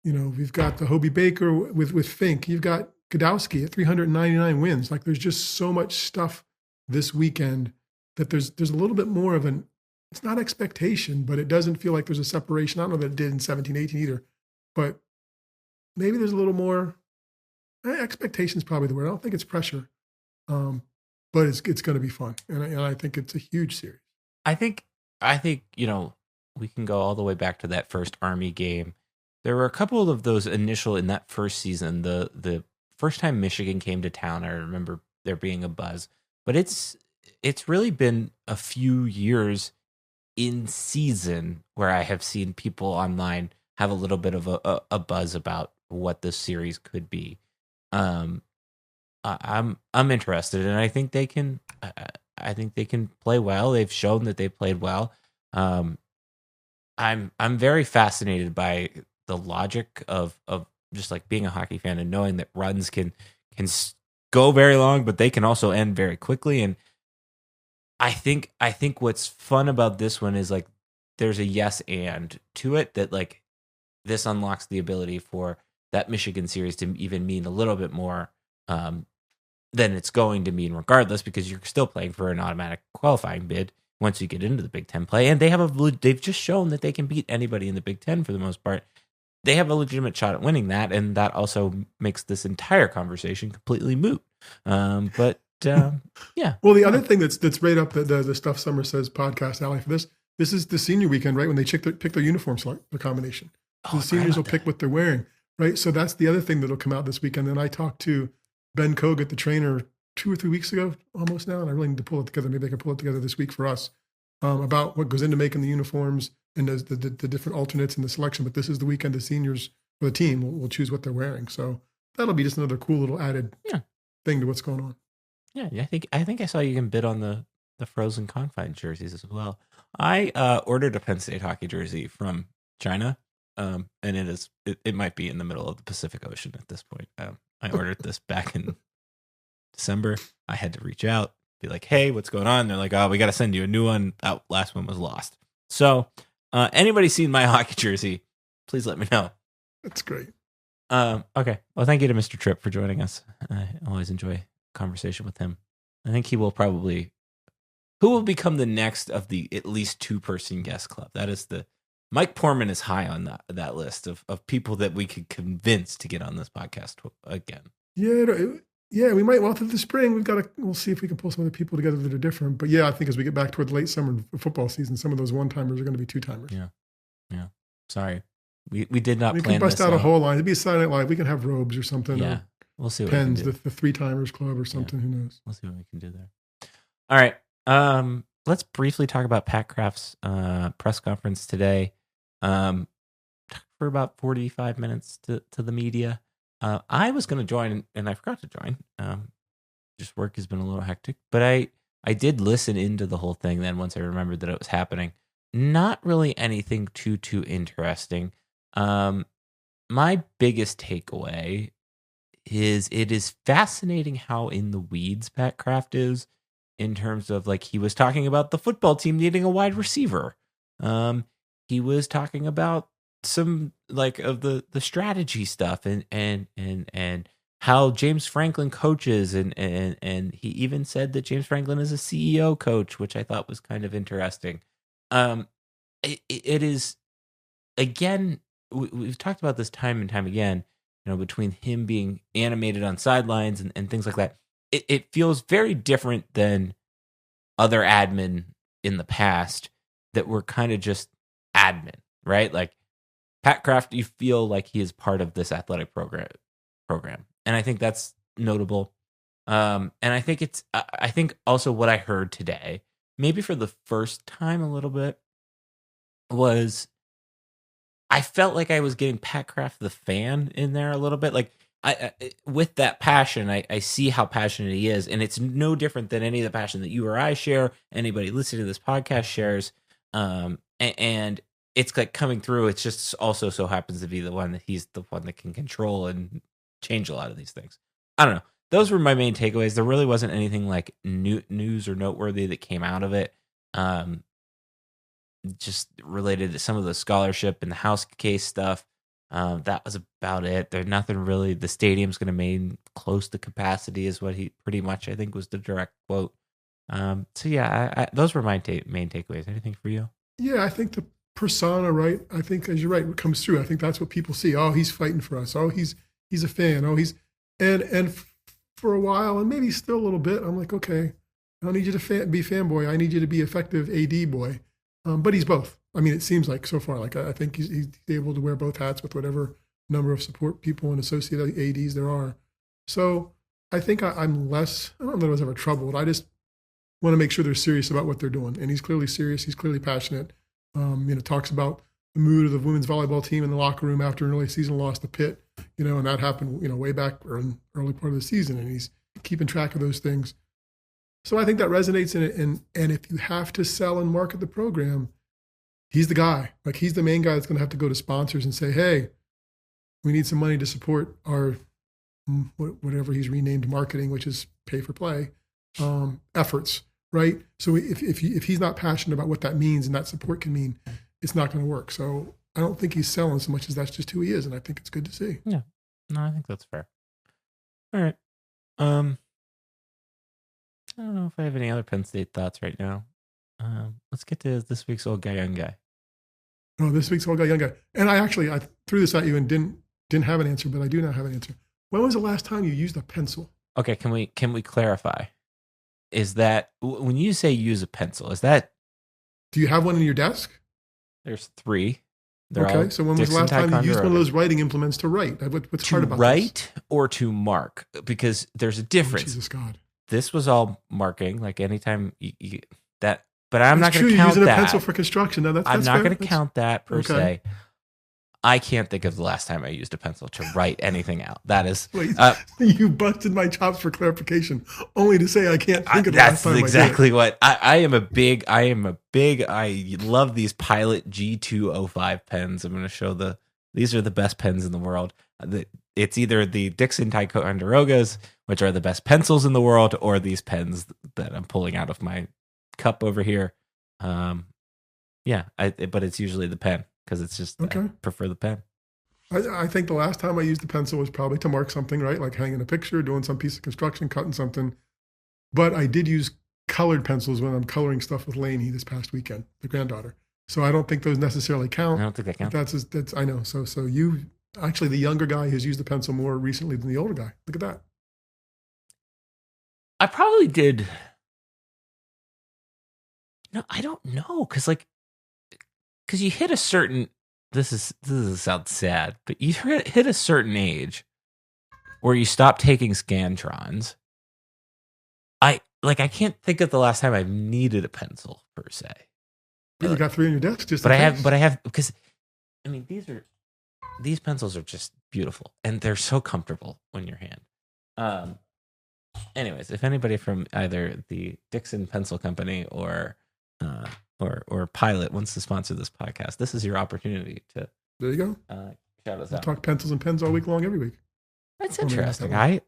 we've got the Hobie Baker with Fink. You've got Godowski at 399 wins. Like, there's just so much stuff this weekend that there's a little bit more of it's not expectation, but it doesn't feel like there's a separation. I don't know that it did in 17-18 either, but maybe there's a little more. Expectation is probably the word. I don't think it's pressure, but it's going to be fun, and I think it's a huge series. I think we can go all the way back to that first Army game. There were a couple of those initial in that first season. The first time Michigan came to town, I remember there being a buzz, but it's really been a few years in season where I have seen people online have a little bit of a buzz about what this series could be. I'm interested, and I think they can. I think they can play well. They've shown that they played well. I'm very fascinated by the logic of just like being a hockey fan and knowing that runs can go very long, but they can also end very quickly. And I think what's fun about this one is like there's a yes and to it, that like this unlocks the ability for that Michigan series to even mean a little bit more than it's going to mean regardless, because you're still playing for an automatic qualifying bid once you get into the Big Ten play. And they've just shown that they can beat anybody in the Big Ten for the most part. They have a legitimate shot at winning that, and that also makes this entire conversation completely moot. Yeah. Well, the other thing that's right up the Stuff Summer Says podcast alley for this is the senior weekend, right? When they pick their uniform select, the combination. So the seniors will pick what they're wearing. right? So that's the other thing that'll come out this weekend. And I talked to Ben Kogut, the trainer, 2 or 3 weeks ago, almost now, and I really need to pull it together. Maybe I can pull it together this week for us about what goes into making the uniforms and the different alternates in the selection. But this is the weekend the seniors for the team will choose what they're wearing. So that'll be just another cool little added thing to what's going on. Yeah, I think I saw you can bid on the Frozen Confine jerseys as well. I ordered a Penn State hockey jersey from China, and it might be in the middle of the Pacific Ocean at this point. I ordered this back in December. I had to reach out, be like, "Hey, what's going on?" They're like, "Oh, we got to send you a new one. That last one was lost." So, anybody seen my hockey jersey? Please let me know. That's great. Okay. Well, thank you to Mr. Tripp for joining us. I always enjoy conversation with him. I think who will become the next of the at least 2-person guest club. That is Mike Portman is high on that list of people that we could convince to get on this podcast again. Yeah, we might. Well, through the spring, we'll see if we can pull some other people together that are different. But yeah, I think as we get back toward the late summer football season, some of those one-timers are going to be 2-timers. Yeah. Sorry. We did not plan this. We can bust out a whole line. It'd be a Saturday Night Live. We can have robes or something. Yeah. We'll see what Pens, we can do. the 3-timers club or something. Who knows? We'll see what we can do there. All right. Let's briefly talk about Pat Kraft's press conference today. For about 45 minutes to the media. I was going to join, and I forgot to join. Just work has been a little hectic, but I did listen into the whole thing. Then once I remembered that it was happening, not really anything too interesting. My biggest takeaway is it is fascinating how in the weeds Pat Kraft is in terms of, like, he was talking about the football team needing a wide receiver. He was talking about some of the strategy stuff and how James Franklin coaches and he even said that James Franklin is a CEO coach, which I thought was kind of interesting. It is, again, we've talked about this time and time again, between him being animated on sidelines and things like that. It feels very different than other admin in the past that were kind of just admin, right? Like Pat Kraft, you feel like he is part of this athletic program. And I think that's notable. And I think also what I heard today, maybe for the first time a little bit, was I felt like I was getting Pat Kraft the fan in there a little bit. Like I with that passion, I see how passionate he is, and it's no different than any of the passion that you or I share, anybody listening to this podcast shares. And it's like coming through. It's just also so happens to be the one that he's the one that can control and change a lot of these things. I don't know. Those were my main takeaways. There really wasn't anything like news or noteworthy that came out of it. Just related to some of the scholarship and the house case stuff. That was about it. There's nothing really. The stadium's going to remain close to capacity is what he pretty much, I think, was the direct quote. So yeah, those were my main takeaways. Anything for you? Yeah, I think the persona, right? I think, as you're right, what comes through. I think that's what people see. Oh, he's fighting for us. Oh, he's a fan. Oh, he's and for a while, and maybe still a little bit. I'm like, okay, I don't need you to be fanboy. I need you to be effective AD boy. But he's both. I mean, it seems like so far, like I think he's able to wear both hats with whatever number of support people and associated ADs there are. So I think I'm less. I don't know that I was ever troubled. I just want to make sure they're serious about what they're doing, and he's clearly serious. He's clearly passionate. Talks about the mood of the women's volleyball team in the locker room after an early season loss to Pitt. And that happened, way back in early part of the season, and he's keeping track of those things. So I think that resonates in it. And if you have to sell and market the program, he's the guy. Like, he's the main guy that's going to have to go to sponsors and say, hey, we need some money to support our whatever he's renamed marketing, which is pay for play efforts, right? So if he's not passionate about what that means and that support can mean, it's not going to work. So I don't think he's selling so much as that's just who he is, and I think it's good to see. Yeah, no, I think that's fair. All right. I don't know if I have any other Penn State thoughts right now. Let's get to this week's old guy, young guy. Oh, this week's old guy, young guy. And I threw this at you and didn't have an answer, but I do now have an answer. When was the last time you used a pencil? Okay, can we clarify? Is that when you say use a pencil? Is that? Do you have one in your desk? There's 3. They're all Okay, so when was the last time you used one of those writing implements to write? What's hard about write or to mark? Because there's a difference. Jesus God. This was all marking, like anytime you that, but I'm not It's going to true, count you're using that. a pencil for construction. No, I'm not going to count that per Okay. se. I can't think of the last time I used a pencil to write anything out. That is, Wait, you busted my chops for clarification, only to say I can't think of the that's last time exactly what I love these Pilot G205 pens. I'm going to show these are the best pens in the world. It's either the Dixon Ticonderogas, which are the best pencils in the world, or these pens that I'm pulling out of my cup over here. But it's usually the pen. Because it's just, Okay. I prefer the pen. I think the last time I used the pencil was probably to mark something, right? Like hanging a picture, doing some piece of construction, cutting something. But I did use colored pencils when I'm coloring stuff with Lainey this past weekend, the granddaughter. So I don't think those necessarily count. I don't think they count. That's I know. So you actually the younger guy who's used the pencil more recently than the older guy. Look at that. I probably did. No, I don't know. Because you hit a certain, this sounds sad, but you hit a certain age where you stop taking Scantrons. I can't think of the last time I've needed a pencil per se. You got 3 on your desk, just. But I have because, I mean, these pencils are just beautiful and they're so comfortable in your hand. Anyways, if anybody from either the Dixon Pencil Company or Pilot wants to sponsor this podcast, this is your opportunity to. There you go. Shout us We'll out. talk pencils and pens all week long, every week. That's interesting. I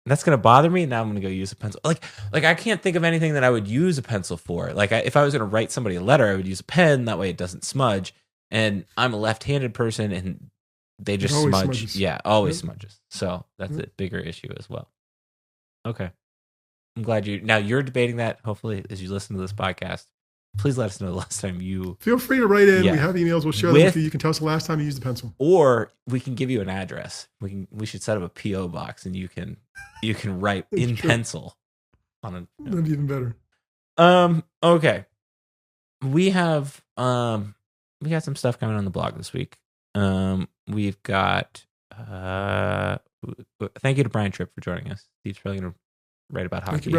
that's gonna bother me. Now I'm gonna go use a pencil. Like I can't think of anything that I would use a pencil for. Like if I was gonna write somebody a letter, I would use a pen. That way it doesn't smudge. And I'm a left-handed person, and they just smudge. Smudges. Yeah, always smudges. So that's a bigger issue as well. Okay. I'm glad you're debating that. Hopefully, as you listen to this podcast, please let us know the last time you. Feel free to write in. Yeah. We have emails. We'll share them with you. You can tell us the last time you used the pencil. Or we can give you an address. We should set up a PO box, and you can write in pencil on a. That'd be even better. Okay. We have some stuff coming on the blog this week. We've got thank you to Brian Tripp for joining us. Steve's probably gonna write about hockey. Thank you,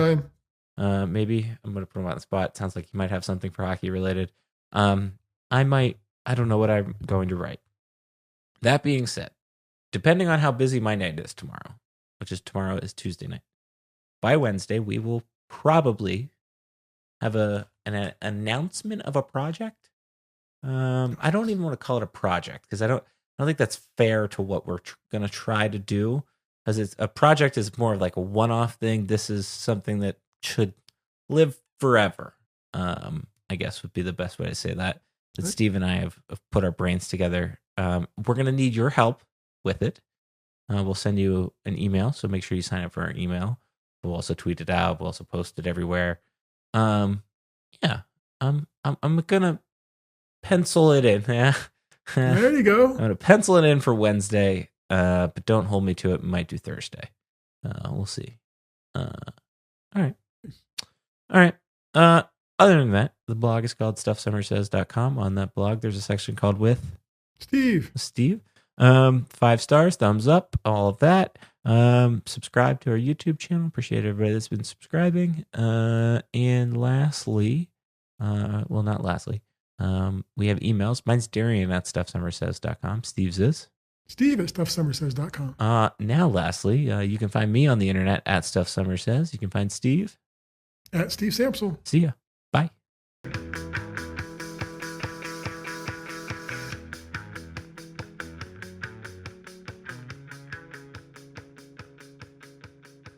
Brian. Maybe I'm gonna put him on the spot. Sounds like he might have something for hockey related. I don't know what I'm going to write. That being said, depending on how busy my night is tomorrow, tomorrow is Tuesday night. By Wednesday, we will probably have an announcement of a project. I don't even want to call it a project because I don't think that's fair to what we're going to try to do, because a project is more of like a one-off thing. This is something that should live forever. I guess would be the best way to say that. That Steve and I have put our brains together. We're going to need your help with it. We'll send you an email, so make sure you sign up for our email. We'll also tweet it out. We'll also post it everywhere. I'm gonna pencil it in. Yeah, there you go. I'm gonna pencil it in for Wednesday, but don't hold me to it. We might do Thursday. We'll see. All right. Other than that, the blog is called StuffSummerSays.com. On that blog, there's a section called With Steve. 5 stars, thumbs up, all of that. Subscribe to our YouTube channel. Appreciate everybody that's been subscribing. And lastly, not lastly, we have emails. Mine's Darian at StuffSummerSays.com. Steve's is Steve at StuffSummerSays.com. Now, lastly, you can find me on the internet at StuffSummerSays. You can find Steve at Steve Sampsell. See ya.